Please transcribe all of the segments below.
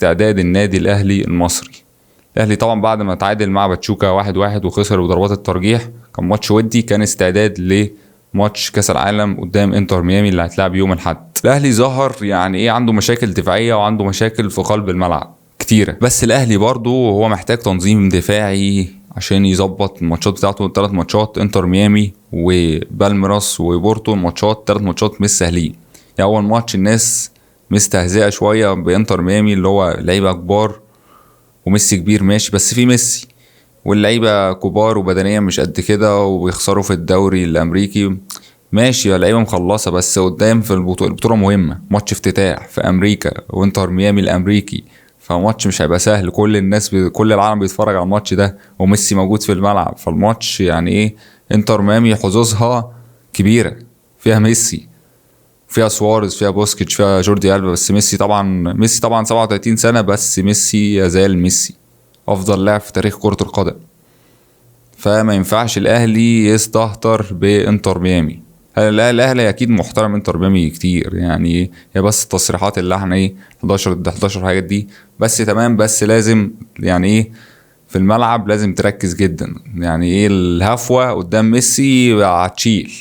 استعداد النادي الاهلي المصري. الاهلي طبعا بعد ما تعادل مع باتشوكا 1-1 وخسر بضربات الترجيح، كان ماتش ودي، كان استعداد لماتش كاس العالم قدام انتر ميامي اللي هتلعب يوم الاحد. الاهلي ظهر يعني ايه، عنده مشاكل دفاعيه وعنده مشاكل في قلب الملعب كتيره، بس الاهلي برضو هو محتاج تنظيم دفاعي عشان يظبط الماتشات بتاعته. 3 ماتشات انتر ميامي وبالميراس وبورتو، الماتشات 3 ماتشات مش سهلين. يعني اول ماتش الناس مستهزئه شويه بانتر ميامي، اللي هو لعيبه كبار وميسي كبير ماشي، بس في ميسي واللعيبه كبار وبدنيا مش قد كده وبيخسروا في الدوري الامريكي ماشي، اللعيبه مخلصه، بس قدام في البطوله مهمه، ماتش افتتاح في امريكا وانتر ميامي الامريكي، فماتش مش هيبقى سهل. كل الناس كل العالم بيتفرج على الماتش ده وميسي موجود في الملعب، فالماتش يعني ايه، انتر ميامي حظوظها كبيره، فيها ميسي، فيها سواريز، فيها بوسكيتش، فيها جوردي ألبا، بس ميسي طبعا 37 سنة، بس ميسي يزال ميسي أفضل لاعب في تاريخ كرة القدم. فما ينفعش الأهلي يستهتر بإنتر ميامي. الأهلي أكيد محترم إنتر ميامي كتير، يعني هي بس التصريحات اللي احنا ايه 11 حاجات دي بس تمام، بس لازم يعني ايه في الملعب لازم تركز جدا. يعني ايه الهفوة قدام ميسي هتشيل.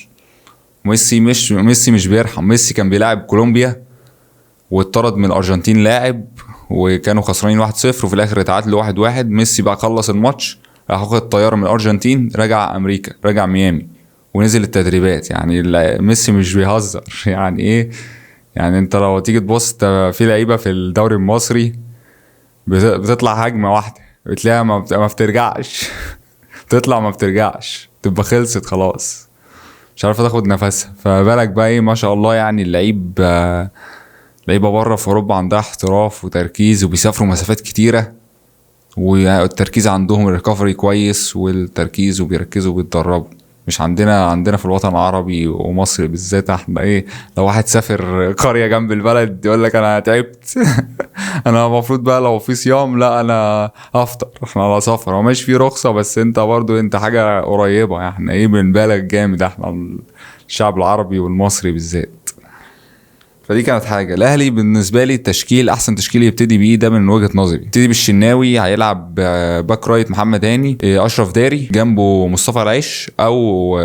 ميسي مش بيرحم. ميسي كان بيلاعب كولومبيا واتطرد من الارجنتين لاعب، وكانوا خسرانين 1-0 وفي الاخر اتعادلوا 1-1. ميسي بقى خلص الماتش، راح واخد الطياره من الارجنتين، رجع امريكا، رجع ميامي ونزل التدريبات. يعني ميسي مش بيهزر. يعني ايه، يعني انت لو تيجي تبص في لعيبه في الدوري المصري بتطلع هجمه واحده بتلاقيها ما بترجعش. تطلع ما بترجعش، تبقى خلصت خلاص، مش عارفه تاخد نفسها. فبالك بقى ايه، ما شاء الله، يعني لعيبه بره في اوروبا عندها احتراف وتركيز وبيسافروا مسافات كتيره، والتركيز عندهم الريكفري كويس والتركيز وبيركزوا وبيتدربوا. مش عندنا في الوطن العربي ومصر بالذات احنا ايه، لو واحد سافر قريه جنب البلد يقول لك انا تعبت. انا المفروض بقى لو في صيام لا انا افطر، احنا على سفر، هو ماشي في رخصه بس انت برضو انت حاجه قريبه. احنا ايه بنبالغ جامد احنا الشعب العربي والمصري بالذات. فدي كانت حاجه. الاهلي بالنسبه لي التشكيل، احسن تشكيل يبتدي بيه ده من وجهه نظري، يبتدي بالشناوي، هيلعب باك رايت محمد هاني، اشرف داري جنبه مصطفى العيش او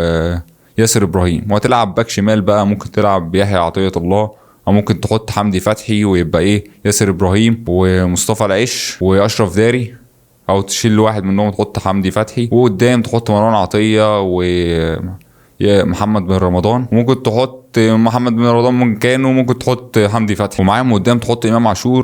ياسر ابراهيم، وهتلعب باك شمال بقى ممكن تلعب بيحيى عطيه الله، او ممكن تحط حمدي فتحي ويبقى ايه ياسر ابراهيم ومصطفى العيش واشرف داري، او تشيل واحد منهم تحط حمدي فتحي، وقدام تحط مروان عطيه محمد بن رمضان، ممكن تحط محمد بن رمضان مكانه، ممكن تحط حمدي فتحي، ومعاهم قدام تحط امام عاشور